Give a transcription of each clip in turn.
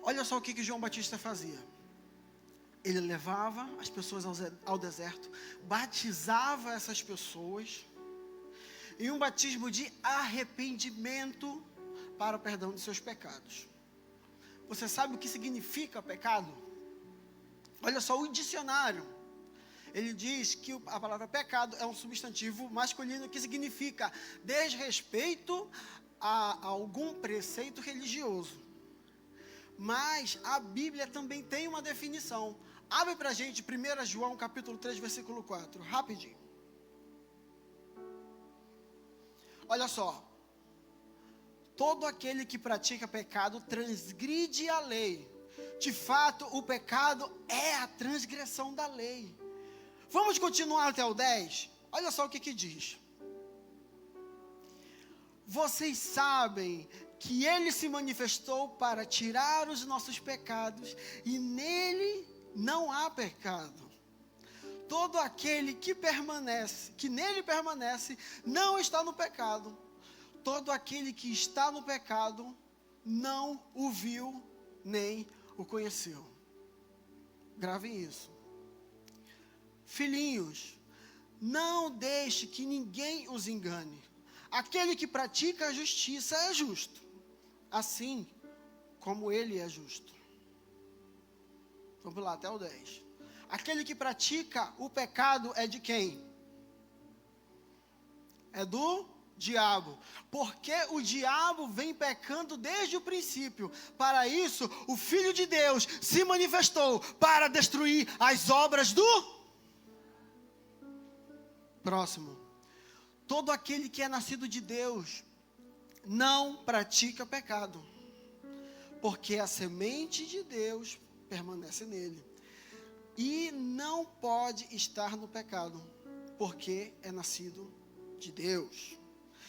Olha só o que João Batista fazia. Ele levava as pessoas ao deserto, batizava essas pessoas em um batismo de arrependimento para o perdão de seus pecados. Você sabe o que significa pecado? Olha só, o dicionário, ele diz que a palavra pecado é um substantivo masculino que significa desrespeito a algum preceito religioso. Mas a Bíblia também tem uma definição. Abre pra gente 1 João capítulo 3, versículo 4, rapidinho. Olha só. Todo aquele que pratica pecado transgride a lei. De fato, o pecado é a transgressão da lei. Vamos continuar até o 10? Olha só o que diz. Vocês sabem que ele se manifestou para tirar os nossos pecados, e nele não há pecado. Todo aquele que nele permanece, não está no pecado. Todo aquele que está no pecado, não o viu, nem o conheceu. Gravem isso. Filhinhos, não deixe que ninguém os engane. Aquele que pratica a justiça é justo, assim como ele é justo. Vamos lá, até o 10. Aquele que pratica o pecado é de quem? É do diabo. Porque o diabo vem pecando desde o princípio. Para isso, o Filho de Deus se manifestou para destruir as obras do próximo. Todo aquele que é nascido de Deus não pratica pecado, porque a semente de Deus permanece nele. E não pode estar no pecado, porque é nascido de Deus.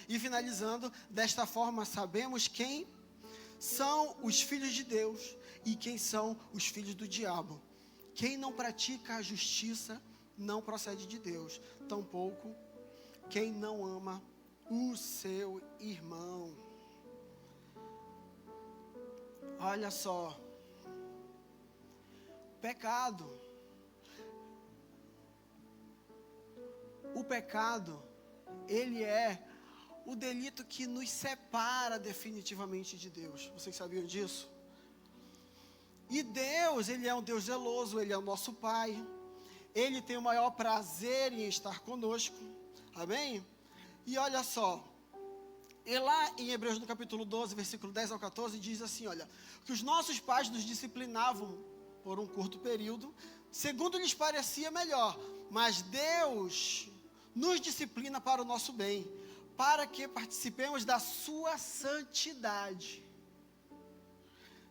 E finalizando, desta forma sabemos quem são os filhos de Deus e quem são os filhos do diabo. Quem não pratica a justiça não procede de Deus, tampouco quem não ama o seu irmão. Olha só, pecado. O pecado, ele é o delito que nos separa definitivamente de Deus. Vocês sabiam disso? E Deus, ele é um Deus zeloso, ele é o nosso Pai. Ele tem o maior prazer em estar conosco. Amém? E olha só, e lá em Hebreus no capítulo 12, versículo 10 ao 14, diz assim, olha, que os nossos pais nos disciplinavam por um curto período, segundo lhes parecia melhor, mas Deus nos disciplina para o nosso bem, para que participemos da sua santidade.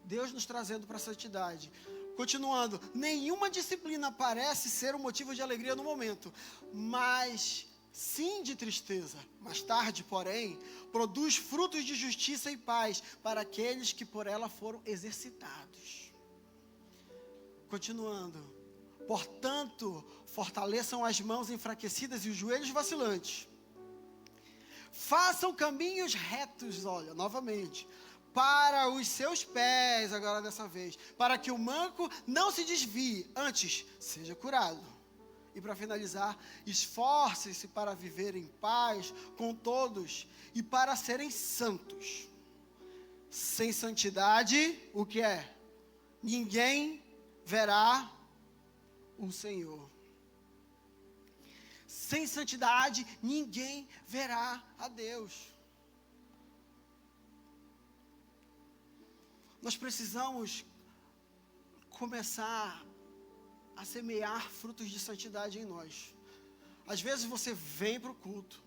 Deus nos trazendo para a santidade. Continuando, nenhuma disciplina parece ser um motivo de alegria no momento, mas sim de tristeza. Mais tarde, porém, produz frutos de justiça e paz para aqueles que por ela foram exercitados. Continuando, portanto, fortaleçam as mãos enfraquecidas e os joelhos vacilantes. Façam caminhos retos, olha, novamente, para os seus pés, agora dessa vez, para que o manco não se desvie, antes seja curado. E para finalizar, esforcem-se para viver em paz com todos e para serem santos. Sem santidade, o que é? Ninguém verá o Senhor. Sem santidade, ninguém verá a Deus. Nós precisamos começar a semear frutos de santidade em nós. Às vezes você vem para o culto,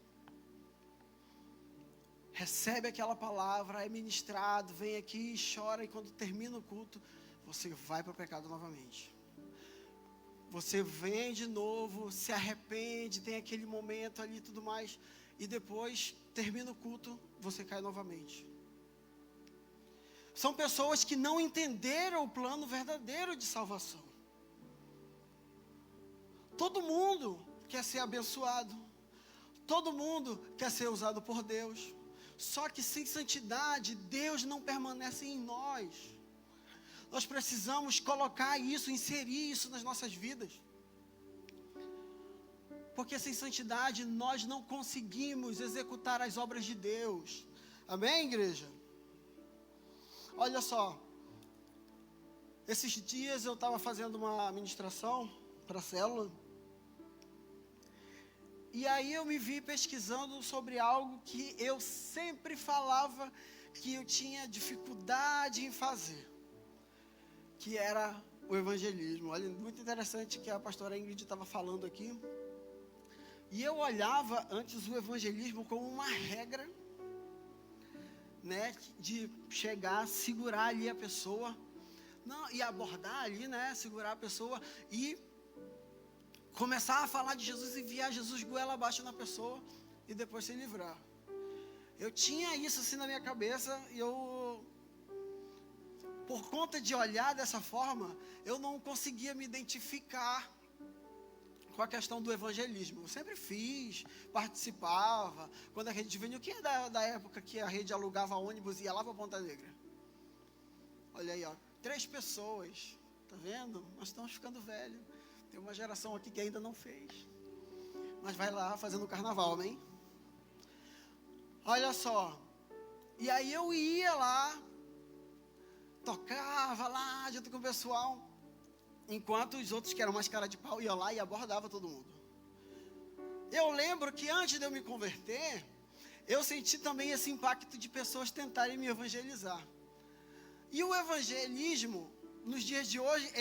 recebe aquela palavra, é ministrado, vem aqui e chora, e quando termina o culto, você vai para o pecado novamente. Você vem de novo, se arrepende, tem aquele momento ali e tudo mais, e depois termina o culto, você cai novamente. São pessoas que não entenderam o plano verdadeiro de salvação. Todo mundo quer ser abençoado. Todo mundo quer ser usado por Deus. Só que sem santidade, Deus não permanece em nós. Nós precisamos colocar isso, inserir isso nas nossas vidas. Porque sem santidade nós não conseguimos executar as obras de Deus. Amém, igreja? Olha só. Esses dias eu estava fazendo uma ministração para a célula. E aí eu me vi pesquisando sobre algo que eu sempre falava que eu tinha dificuldade em fazer. Que era o evangelismo. Olha, muito interessante que a pastora Ingrid estava falando aqui. E eu olhava antes o evangelismo como uma regra, né, de chegar, segurar ali a pessoa, não, e abordar ali, né, segurar a pessoa e começar a falar de Jesus, enviar Jesus goela abaixo na pessoa e depois se livrar. Eu tinha isso assim na minha cabeça e eu, por conta de olhar dessa forma, eu não conseguia me identificar com a questão do evangelismo. Eu sempre fiz, participava. Quando a rede juvenil, quem é da época que a rede alugava ônibus e ia lá para Ponta Negra? Olha aí, ó, 3 pessoas, tá vendo? Nós estamos ficando velhos. Tem uma geração aqui que ainda não fez, mas vai lá fazendo o carnaval, amém? Olha só, e aí eu ia lá, tocava lá junto com o pessoal, enquanto os outros que eram mais cara de pau iam lá e abordavam todo mundo. Eu lembro que antes de eu me converter, eu senti também esse impacto de pessoas tentarem me evangelizar. E o evangelismo, nos dias de hoje,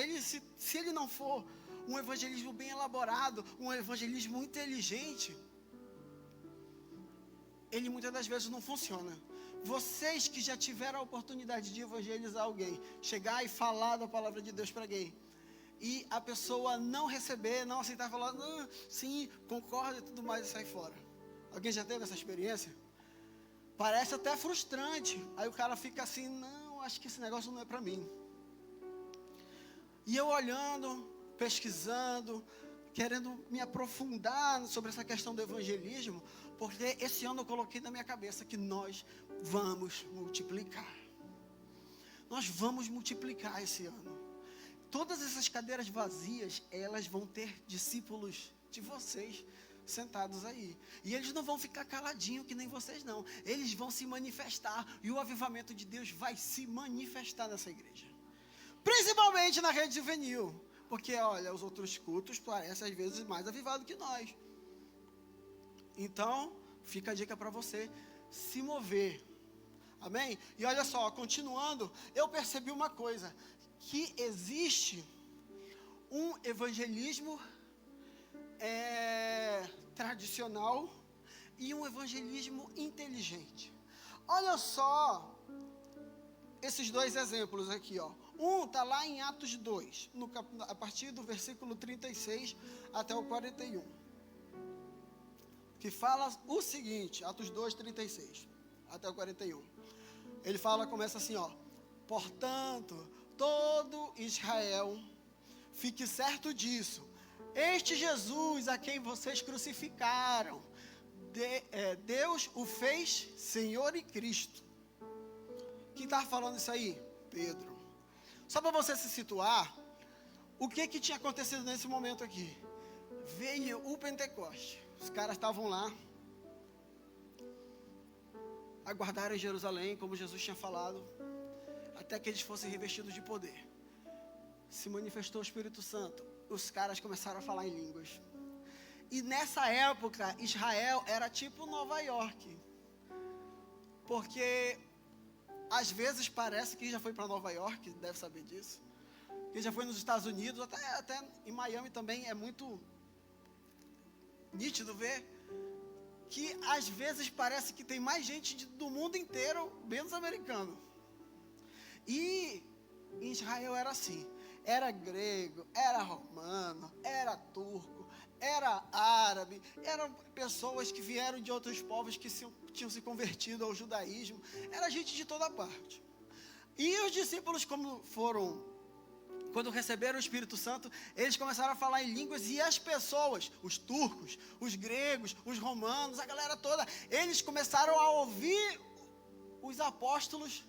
se ele não for um evangelismo bem elaborado, um evangelismo inteligente, ele muitas das vezes não funciona. Vocês que já tiveram a oportunidade de evangelizar alguém, chegar e falar da palavra de Deus para alguém, e a pessoa não receber, não aceitar, falar, não, sim, concorda e tudo mais, e sair fora. Alguém já teve essa experiência? Parece até frustrante. Aí o cara fica assim, não, acho que esse negócio não é para mim. E eu olhando, pesquisando, querendo me aprofundar sobre essa questão do evangelismo, porque esse ano eu coloquei na minha cabeça que nós vamos multiplicar. Nós vamos multiplicar esse ano. Todas essas cadeiras vazias, elas vão ter discípulos de vocês sentados aí. E eles não vão ficar caladinhos que nem vocês não. Eles vão se manifestar. E o avivamento de Deus vai se manifestar nessa igreja. Principalmente na rede juvenil. Porque, olha, os outros cultos parecem às vezes mais avivados que nós. Então, fica a dica para você se mover. Amém? E olha só, continuando, eu percebi uma coisa. Que existe um evangelismo tradicional e um evangelismo inteligente. Olha só esses 2 exemplos aqui, ó. Um está lá em Atos 2, a partir do versículo 36 até o 41. Que fala o seguinte, Atos 2, 36 até o 41. Ele fala, começa assim, ó. Portanto, todo Israel, fique certo disso. Este Jesus a quem vocês crucificaram, Deus o fez Senhor e Cristo. Quem está falando isso aí? Pedro. Só para você se situar, o que tinha acontecido nesse momento aqui? Veio o Pentecoste. Os caras estavam lá, aguardaram em Jerusalém, como Jesus tinha falado, até que eles fossem revestidos de poder. Se manifestou o Espírito Santo. Os caras começaram a falar em línguas. E nessa época, Israel era tipo Nova York. Porque, às vezes, parece que já foi para Nova York, deve saber disso. Que já foi nos Estados Unidos, até em Miami também é muito nítido ver que, às vezes, parece que tem mais gente do mundo inteiro, menos americano. E em Israel era assim, era grego, era romano, era turco, era árabe, eram pessoas que vieram de outros povos que tinham se convertido ao judaísmo, era gente de toda parte. E os discípulos, quando receberam o Espírito Santo, eles começaram a falar em línguas, e as pessoas, os turcos, os gregos, os romanos, a galera toda, eles começaram a ouvir os apóstolos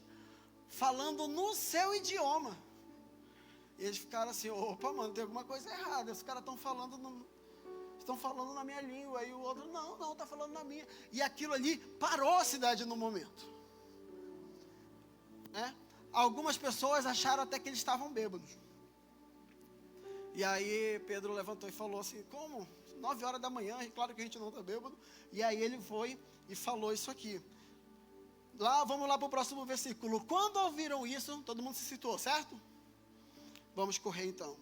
falando no seu idioma. E eles ficaram assim, opa, mano, tem alguma coisa errada. Os caras estão falando na minha língua. E o outro, não, está falando na minha. E aquilo ali parou a cidade no momento. Né? Algumas pessoas acharam até que eles estavam bêbados. E aí Pedro levantou e falou assim, como? 9 horas da manhã, claro que a gente não está bêbado. E aí ele foi e falou isso aqui. Vamos lá para o próximo versículo. Quando ouviram isso, todo mundo se situou, certo? Vamos correr então.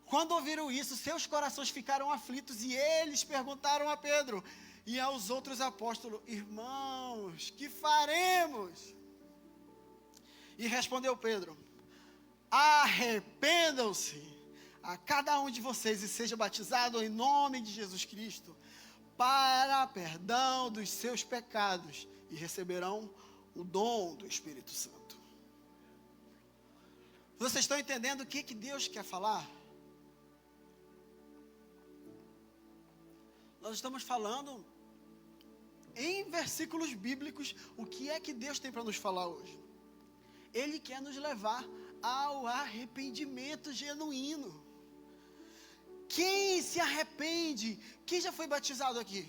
Quando ouviram isso, seus corações ficaram aflitos e eles perguntaram a Pedro e aos outros apóstolos, irmãos, que faremos? E respondeu Pedro, arrependam-se a cada um de vocês e seja batizado em nome de Jesus Cristo para perdão dos seus pecados e receberão o dom do Espírito Santo. Vocês estão entendendo o que Deus quer falar? Nós estamos falando em versículos bíblicos o que é que Deus tem para nos falar hoje. Ele quer nos levar ao arrependimento genuíno. Quem se arrepende? Quem já foi batizado aqui?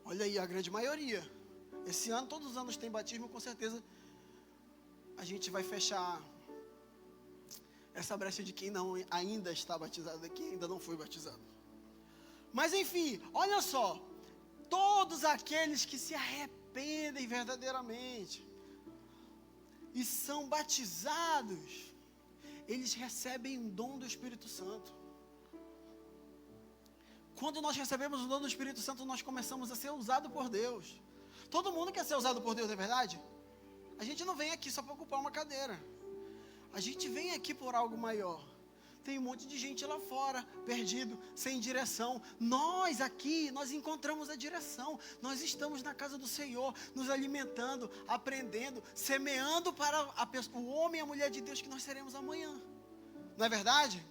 Olha aí, a grande maioria. Esse ano, todos os anos tem batismo, com certeza a gente vai fechar essa brecha de quem não ainda está batizado, quem ainda não foi batizado. Mas enfim, olha só, todos aqueles que se arrependem verdadeiramente e são batizados, eles recebem um dom do Espírito Santo. Quando nós recebemos o dom do Espírito Santo, nós começamos a ser usados por Deus. Todo mundo quer ser usado por Deus, não é verdade? A gente não vem aqui só para ocupar uma cadeira. A gente vem aqui por algo maior. Tem um monte de gente lá fora, perdido, sem direção. Nós aqui, nós encontramos a direção. Nós estamos na casa do Senhor, nos alimentando, aprendendo, semeando para o homem e a mulher de Deus que nós seremos amanhã. Não é verdade?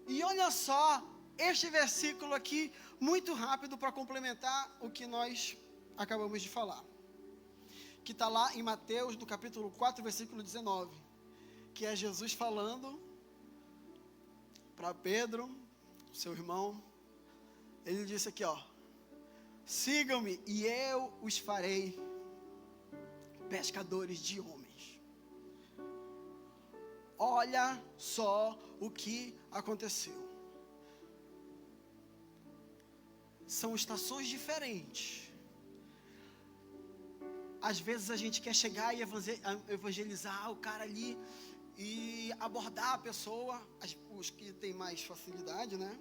E olha só, este versículo aqui, muito rápido para complementar o que nós acabamos de falar. Que está lá em Mateus, no capítulo 4, versículo 19. Que é Jesus falando para Pedro, seu irmão. Ele disse aqui, ó: sigam-me e eu os farei pescadores de homens. Olha só o que aconteceu. São estações diferentes. Às vezes a gente quer chegar e evangelizar o cara ali e abordar a pessoa, os que têm mais facilidade, né?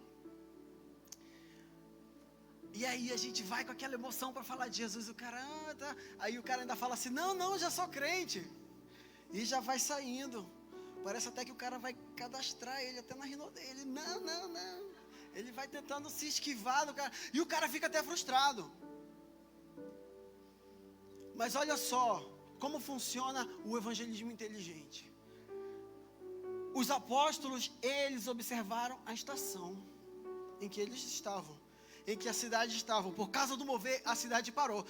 E aí a gente vai com aquela emoção para falar de Jesus, o cara, tá. Aí o cara ainda fala assim, não, já sou crente. E já vai saindo. Parece até que o cara vai cadastrar ele até na rino dele. Não. Ele vai tentando se esquivar do cara. E o cara fica até frustrado. Mas olha só como funciona o evangelismo inteligente. Os apóstolos, eles observaram a estação em que eles estavam, em que a cidade estava. Por causa do mover, a cidade parou.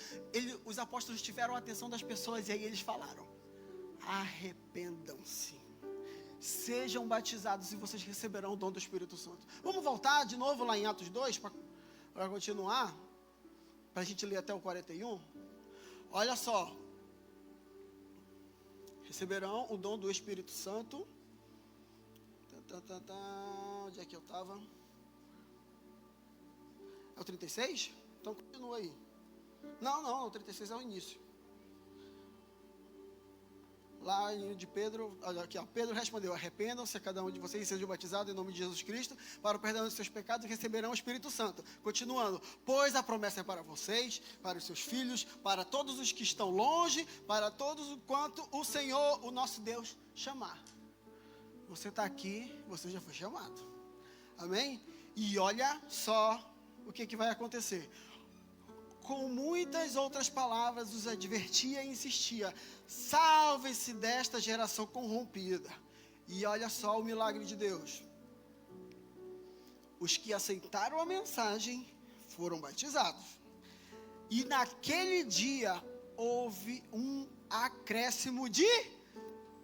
Os apóstolos tiveram a atenção das pessoas e aí eles falaram: arrependam-se, sejam batizados e vocês receberão o dom do Espírito Santo. Vamos voltar de novo lá em Atos 2 para continuar, para a gente ler até o 41. Olha só, receberão o dom do Espírito Santo. Onde é que eu estava? É o 36? Então continua aí. Não, o 36 é o início. Lá de Pedro, olha aqui, ó. Pedro respondeu: arrependam-se a cada um de vocês e sejam batizados em nome de Jesus Cristo para o perdão dos seus pecados e receberão o Espírito Santo. Continuando, pois a promessa é para vocês, para os seus filhos, para todos os que estão longe, para todos quanto o Senhor, o nosso Deus, chamar. Você está aqui, você já foi chamado. Amém? E olha só o que vai acontecer. Com muitas outras palavras os advertia e insistia: salve-se desta geração corrompida. E olha só o milagre de Deus. Os que aceitaram a mensagem foram batizados. E naquele dia houve um acréscimo de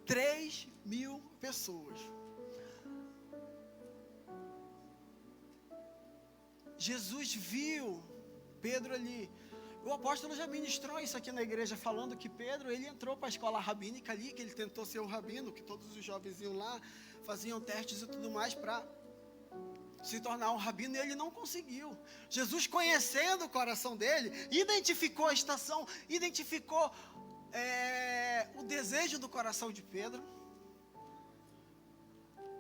3.000 pessoas. Jesus viu Pedro ali. O apóstolo já ministrou isso aqui na igreja, falando que Pedro, ele entrou para a escola rabínica ali, que ele tentou ser um rabino, que todos os jovens iam lá, faziam testes e tudo mais para se tornar um rabino, e ele não conseguiu. Jesus, conhecendo o coração dele, identificou a estação, identificou o desejo do coração de Pedro.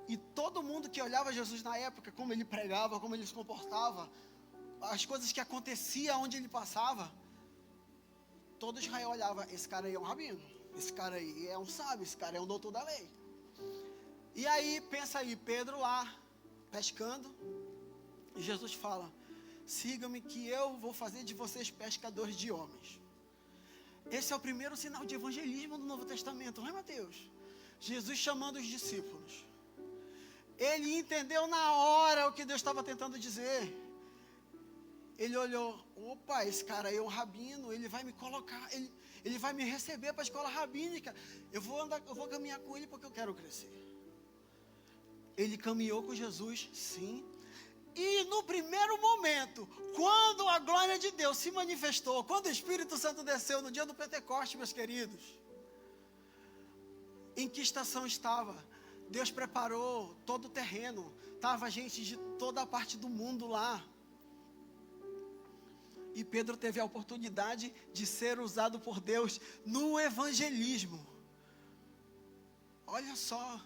E todo mundo que olhava Jesus na época, como ele pregava, como ele se comportava, as coisas que aconteciam onde ele passava, todo Israel olhava: esse cara aí é um rabino, esse cara aí é um sábio, esse cara é um doutor da lei. E aí, pensa aí, Pedro lá, pescando, e Jesus fala: sigam-me que eu vou fazer de vocês pescadores de homens. Esse é o primeiro sinal de evangelismo do Novo Testamento, não é, Mateus? Jesus chamando os discípulos. Ele entendeu na hora o que Deus estava tentando dizer. Ele olhou: opa, esse cara aí é um rabino, ele vai me colocar, ele vai me receber para a escola rabínica. Eu vou caminhar com ele porque eu quero crescer. Ele caminhou com Jesus, sim. E no primeiro momento, quando a glória de Deus se manifestou, quando o Espírito Santo desceu no dia do Pentecoste, meus queridos, em que estação estava? Deus preparou todo o terreno, estava gente de toda a parte do mundo lá. E Pedro teve a oportunidade de ser usado por Deus no evangelismo. Olha só,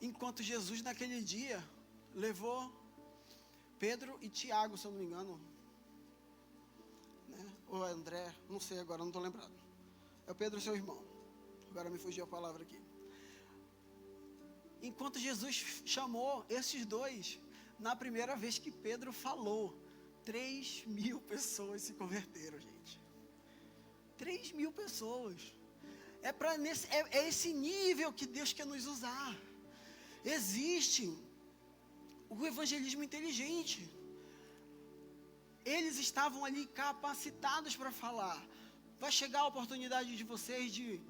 enquanto Jesus naquele dia levou Pedro e Tiago, se eu não me engano, né? Ou André, não sei agora, não estou lembrado. É o Pedro, seu irmão. Agora me fugiu a palavra aqui. Enquanto Jesus chamou esses dois, na primeira vez que Pedro falou, 3.000 pessoas se converteram, gente. 3.000 pessoas. É esse nível que Deus quer nos usar. Existe o evangelismo inteligente. Eles estavam ali capacitados para falar. Vai chegar a oportunidade de vocês de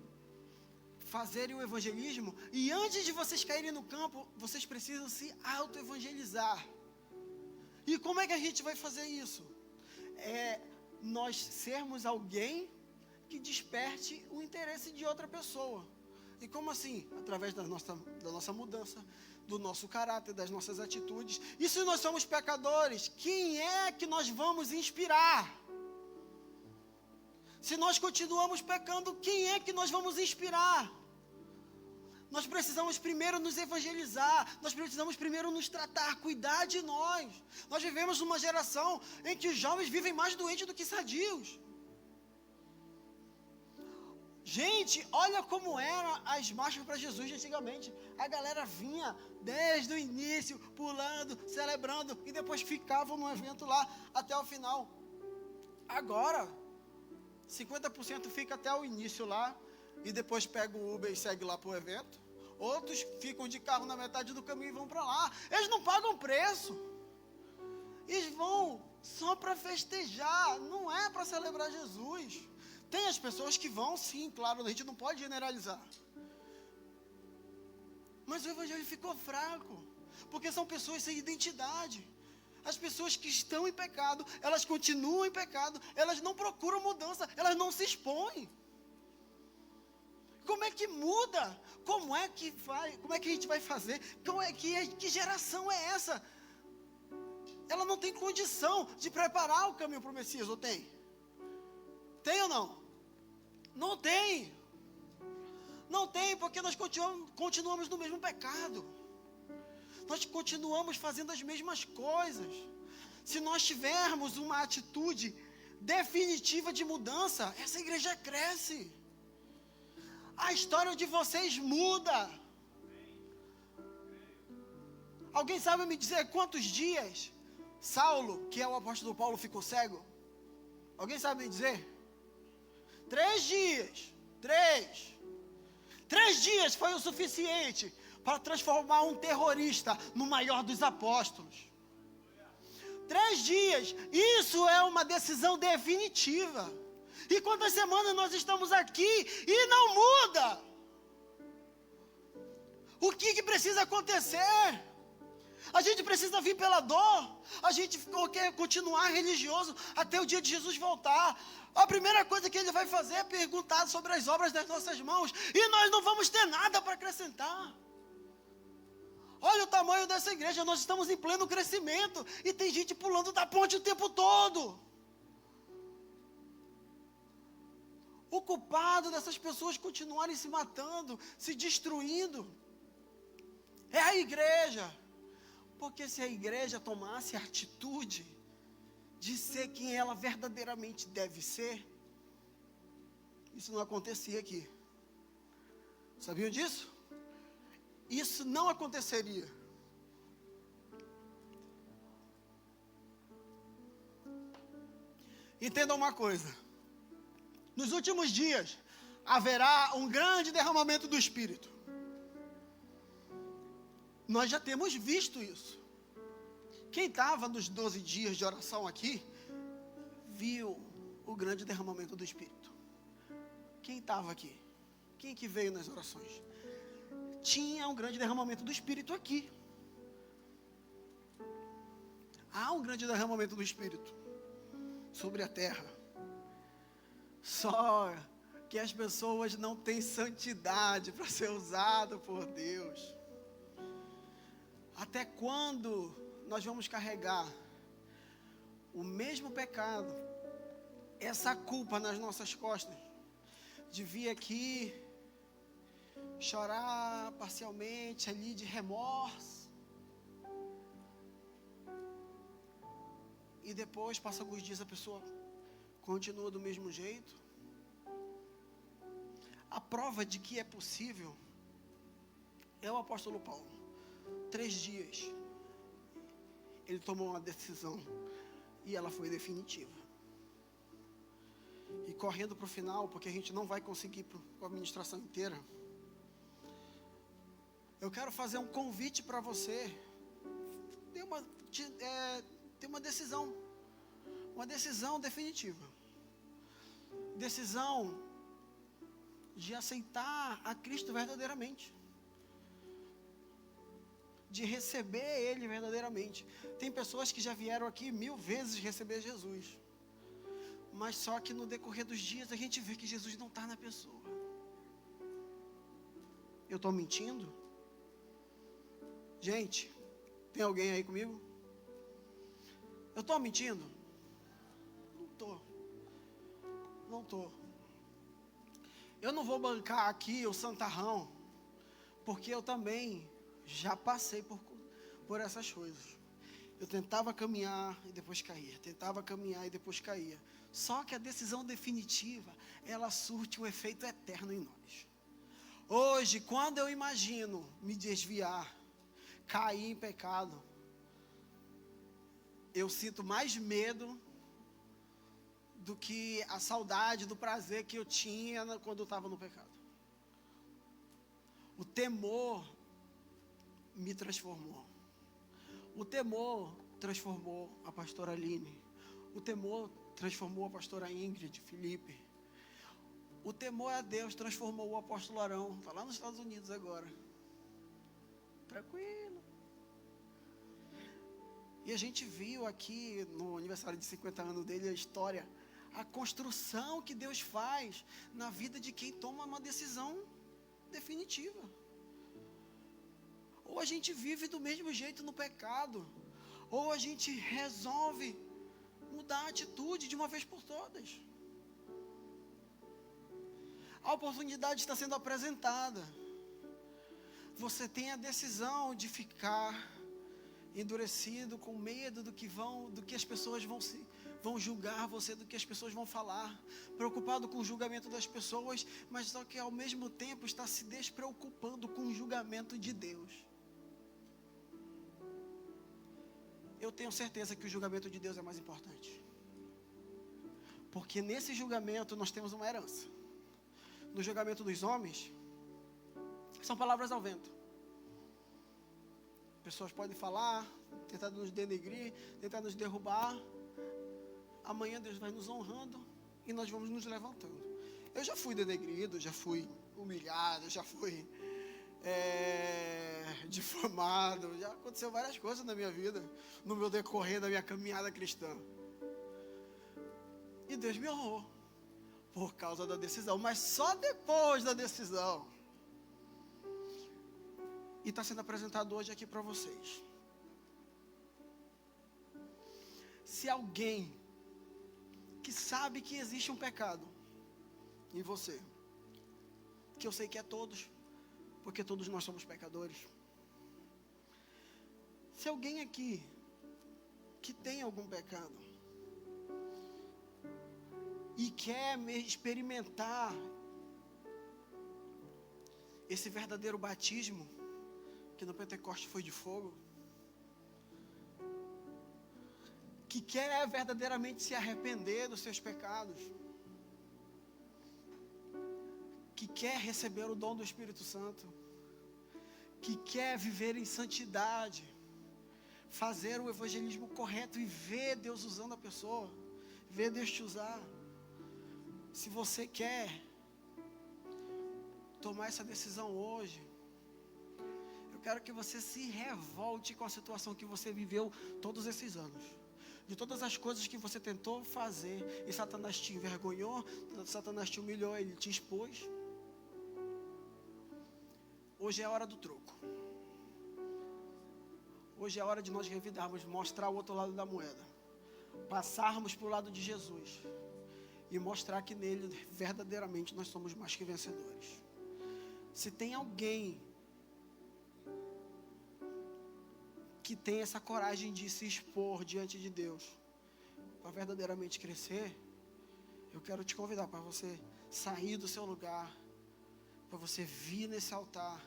fazerem o evangelismo, e antes de vocês caírem no campo, vocês precisam se auto-evangelizar. E como é que a gente vai fazer isso? Nós sermos alguém que desperte o interesse de outra pessoa. E como assim? Através da nossa mudança, do nosso caráter, das nossas atitudes. E se nós somos pecadores, quem é que nós vamos inspirar? Se nós continuamos pecando, quem é que nós vamos inspirar? Nós precisamos primeiro nos evangelizar, nós precisamos primeiro nos tratar, cuidar de nós. Nós vivemos numa geração em que os jovens vivem mais doentes do que sadios. Gente, olha como eram as marchas para Jesus antigamente. A galera vinha desde o início, pulando, celebrando, e depois ficavam no evento lá até o final. Agora, 50% fica até o início lá, e depois pega o Uber e segue lá para o evento. Outros ficam de carro na metade do caminho e vão para lá. Eles não pagam preço. Eles vão só para festejar, não é para celebrar Jesus. Tem as pessoas que vão, sim, claro, a gente não pode generalizar. Mas o evangelho ficou fraco, porque são pessoas sem identidade. As pessoas que estão em pecado, elas continuam em pecado, elas não procuram mudança, elas não se expõem. Como é que muda? Como é que a gente vai fazer? Que geração é essa? Ela não tem condição de preparar o caminho para o Messias, ou tem? Tem ou não? Não tem. Não tem, porque nós continuamos no mesmo pecado. Nós continuamos fazendo as mesmas coisas. Se nós tivermos uma atitude definitiva de mudança, essa igreja cresce. A história de vocês muda. Alguém sabe me dizer quantos dias Saulo, que é o apóstolo Paulo, ficou cego? Alguém sabe me dizer? 3 dias. 3 dias foi o suficiente para transformar um terrorista no maior dos apóstolos. 3 dias. Isso é uma decisão definitiva. E quantas semanas nós estamos aqui e não muda? O que precisa acontecer? A gente precisa vir pela dor. A gente quer continuar religioso até o dia de Jesus voltar. A primeira coisa que ele vai fazer é perguntar sobre as obras das nossas mãos. E nós não vamos ter nada para acrescentar. Olha o tamanho dessa igreja. Nós estamos em pleno crescimento. E tem gente pulando da ponte o tempo todo. O culpado dessas pessoas continuarem se matando, se destruindo, é a igreja. Porque se a igreja tomasse a atitude de ser quem ela verdadeiramente deve ser, isso não acontecia aqui. Sabiam disso? Isso não aconteceria. Entendam uma coisa. Nos últimos dias, haverá um grande derramamento do Espírito. Nós já temos visto isso. Quem estava nos 12 dias de oração aqui, viu o grande derramamento do Espírito. Quem estava aqui? Quem que veio nas orações? Tinha um grande derramamento do Espírito aqui. Há um grande derramamento do Espírito sobre a terra. Só que as pessoas não têm santidade para ser usado por Deus. Até quando nós vamos carregar o mesmo pecado, essa culpa nas nossas costas, de vir aqui, chorar parcialmente ali de remorso, e depois, passa alguns dias, a pessoa continua do mesmo jeito? A prova de que é possível é o apóstolo Paulo. 3 dias, ele tomou uma decisão, e ela foi definitiva. E correndo para o final, porque a gente não vai conseguir a administração inteira, eu quero fazer um convite para você, ter uma decisão definitiva, decisão de aceitar a Cristo verdadeiramente, de receber Ele verdadeiramente. Tem pessoas que já vieram aqui 1000 vezes receber Jesus, mas só que no decorrer dos dias a gente vê que Jesus não está na pessoa. Eu estou mentindo? Gente, tem alguém aí comigo? Eu estou mentindo? Não estou. Eu não vou bancar aqui o santarrão, porque eu também já passei por essas coisas. Eu tentava caminhar e depois caía. Tentava caminhar e depois caía. Só que a decisão definitiva, ela surte um efeito eterno em nós. Hoje, quando eu imagino me desviar, cair em pecado, eu sinto mais medo do que a saudade do prazer que eu tinha quando eu estava no pecado. O temor me transformou. O temor transformou a pastora Aline. O temor transformou a pastora Ingrid, Felipe. O temor a Deus transformou o apóstolo Arão. Está lá nos Estados Unidos agora. Tranquilo. E a gente viu aqui no aniversário de 50 anos dele a história, a construção que Deus faz na vida de quem toma uma decisão definitiva. Ou a gente vive do mesmo jeito no pecado, ou a gente resolve mudar a atitude de uma vez por todas. A oportunidade está sendo apresentada. Você tem a decisão de ficar endurecido, com medo do que as pessoas vão julgar você, do que as pessoas vão falar, preocupado com o julgamento das pessoas, mas só que ao mesmo tempo está se despreocupando com o julgamento de Deus. Eu tenho certeza que o julgamento de Deus é mais importante, porque nesse julgamento nós temos uma herança. No julgamento dos homens, são palavras ao vento. Pessoas podem falar, tentar nos denegrir, tentar nos derrubar. Amanhã Deus vai nos honrando e nós vamos nos levantando. Eu já fui denegrido, já fui humilhado, já fui difamado. Já aconteceu várias coisas na minha vida, no meu decorrer da minha caminhada cristã. E Deus me honrou por causa da decisão, mas só depois da decisão. E está sendo apresentado hoje aqui para vocês. Se alguém que sabe que existe um pecado em você, que eu sei que é todos, porque todos nós somos pecadores. Se alguém aqui que tem algum pecado e quer experimentar esse verdadeiro batismo, que no Pentecoste foi de fogo, que quer verdadeiramente se arrepender dos seus pecados, que quer receber o dom do Espírito Santo, que quer viver em santidade, fazer o evangelismo correto e ver Deus usando a pessoa, ver Deus te usar. Se você quer tomar essa decisão hoje, eu quero que você se revolte com a situação que você viveu todos esses anos. De todas as coisas que você tentou fazer, e Satanás te envergonhou, Satanás te humilhou, ele te expôs. Hoje é a hora do troco. Hoje é a hora de nós revidarmos, mostrar o outro lado da moeda. Passarmos para o lado de Jesus. E mostrar que nele, verdadeiramente, nós somos mais que vencedores. Se tem alguém que tem essa coragem de se expor diante de Deus, para verdadeiramente crescer, eu quero te convidar para você sair do seu lugar, para você vir nesse altar,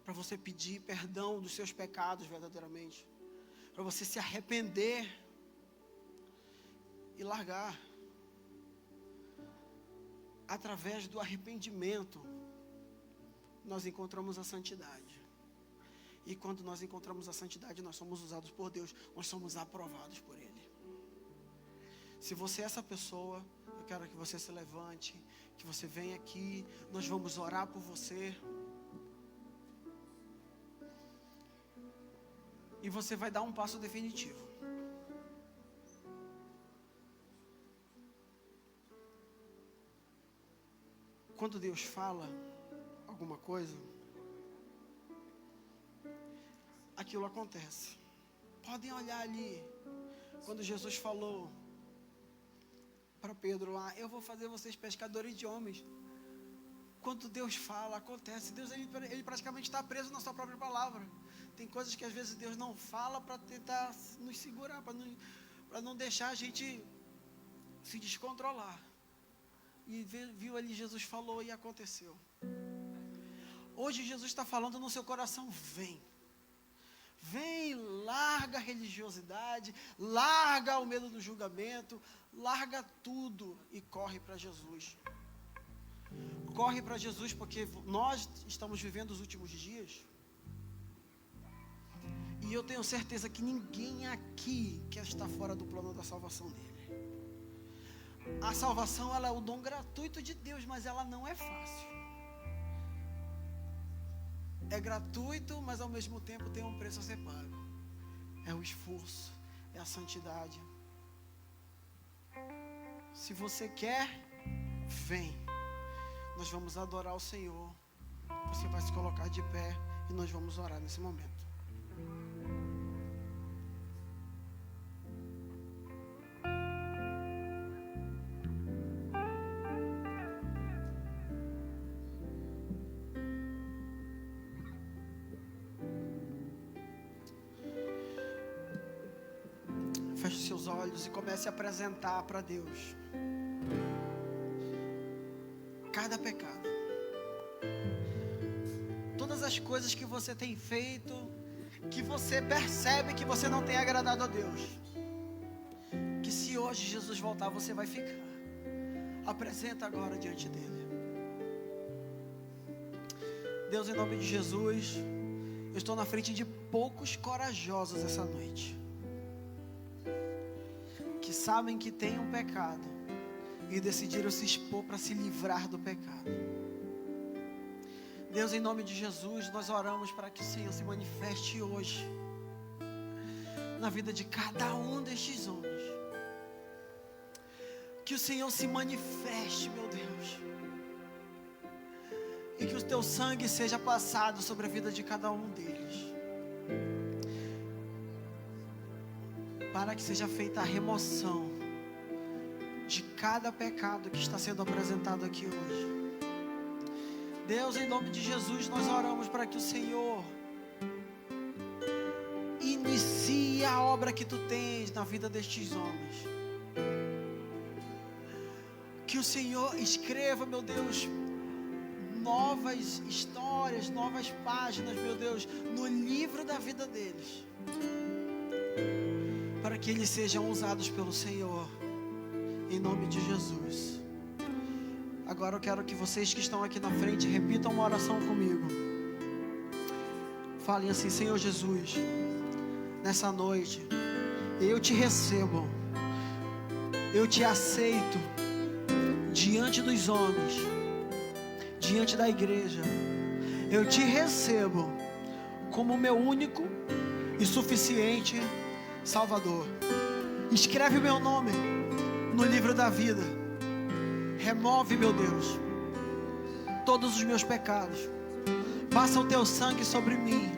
para você pedir perdão dos seus pecados verdadeiramente, para você se arrepender e largar. Através do arrependimento, nós encontramos a santidade. E quando nós encontramos a santidade, nós somos usados por Deus, nós somos aprovados por Ele. Se você é essa pessoa, eu quero que você se levante, que você venha aqui, nós vamos orar por você. E você vai dar um passo definitivo. Quando Deus fala alguma coisa, aquilo acontece. Podem olhar ali, quando Jesus falou para Pedro lá, eu vou fazer vocês pescadores de homens. Quando Deus fala, acontece. Deus ele praticamente está preso na sua própria palavra. Tem coisas que às vezes Deus não fala para tentar nos segurar, para não deixar a gente se descontrolar. E viu ali, Jesus falou e aconteceu. Hoje Jesus está falando no seu coração, vem. Vem, larga a religiosidade, larga o medo do julgamento, larga tudo e corre para Jesus. Corre para Jesus, porque nós estamos vivendo os últimos dias. E eu tenho certeza que ninguém aqui quer estar fora do plano da salvação dele. A salvação, ela é o dom gratuito de Deus, mas ela não é fácil. É gratuito, mas ao mesmo tempo tem um preço a ser pago. É o esforço, é a santidade. Se você quer, vem. Nós vamos adorar o Senhor. Você vai se colocar de pé e nós vamos orar nesse momento. Feche seus olhos e comece a apresentar para Deus cada pecado, todas as coisas que você tem feito, que você percebe que você não tem agradado a Deus, que se hoje Jesus voltar você vai ficar. Apresenta agora diante dele. Deus, em nome de Jesus, eu estou na frente de poucos corajosos essa noite, que sabem que tem um pecado e decidiram se expor para se livrar do pecado. Deus, em nome de Jesus, nós oramos para que o Senhor se manifeste hoje na vida de cada um destes homens. Que o Senhor se manifeste, meu Deus, e que o teu sangue seja passado sobre a vida de cada um deles, para que seja feita a remoção de cada pecado que está sendo apresentado aqui hoje. Deus, em nome de Jesus, nós oramos para que o Senhor inicie a obra que tu tens na vida destes homens. Que o Senhor escreva, meu Deus, novas histórias, novas páginas, meu Deus, no livro da vida deles, para que eles sejam usados pelo Senhor, em nome de Jesus. Agora eu quero que vocês que estão aqui na frente repitam uma oração comigo. Falem assim: Senhor Jesus, nessa noite eu te recebo, eu te aceito diante dos homens, diante da igreja. Eu te recebo como meu único e suficiente Salvador. Escreve o meu nome no livro da vida. Remove, meu Deus, todos os meus pecados. Passa o teu sangue sobre mim,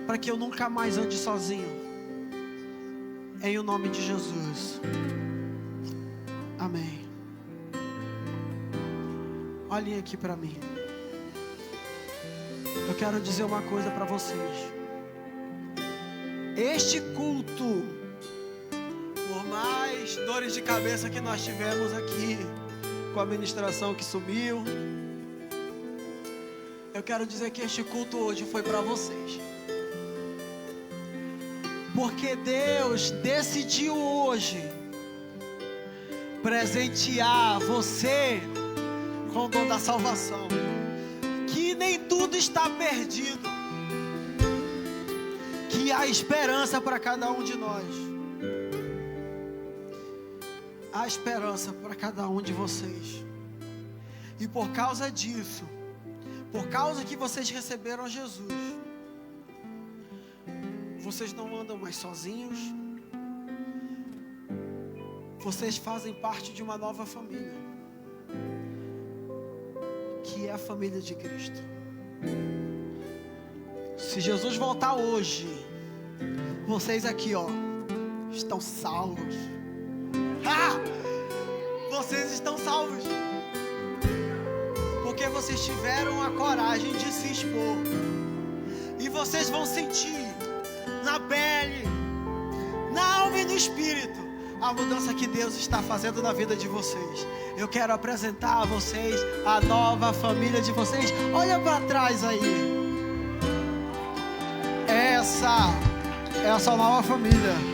para que eu nunca mais ande sozinho. Em o nome de Jesus. Amém. Olhem aqui para mim. Eu quero dizer uma coisa para vocês. Este culto, por mais dores de cabeça que nós tivemos aqui, com a ministração que subiu, eu quero dizer que este culto hoje foi para vocês. Porque Deus decidiu hoje presentear você com o dom da salvação. Que nem tudo está perdido, que há esperança para cada um de nós. Há esperança para cada um de vocês. E por causa disso, por causa que vocês receberam Jesus, vocês não andam mais sozinhos. Vocês fazem parte de uma nova família, que é a família de Cristo. Se Jesus voltar hoje, vocês aqui, ó, estão salvos. Vocês estão salvos, porque vocês tiveram a coragem de se expor. E vocês vão sentir na pele, na alma e no espírito a mudança que Deus está fazendo na vida de vocês. Eu quero apresentar a vocês a nova família de vocês. Olha para trás aí. Essa é a sua nova família.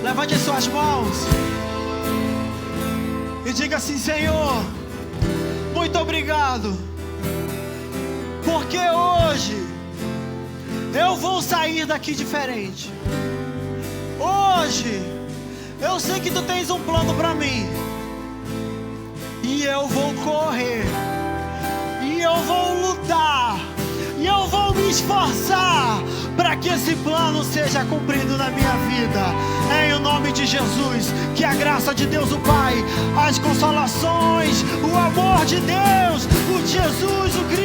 Levante as suas mãos e diga assim: Senhor, muito obrigado, porque hoje eu vou sair daqui diferente. Hoje eu sei que tu tens um plano para mim, e eu vou correr, e eu vou lutar, e eu vou me esforçar para que esse plano seja cumprido na minha vida. Em o nome de Jesus, que a graça de Deus o Pai, as consolações, o amor de Deus, o Jesus, o Cristo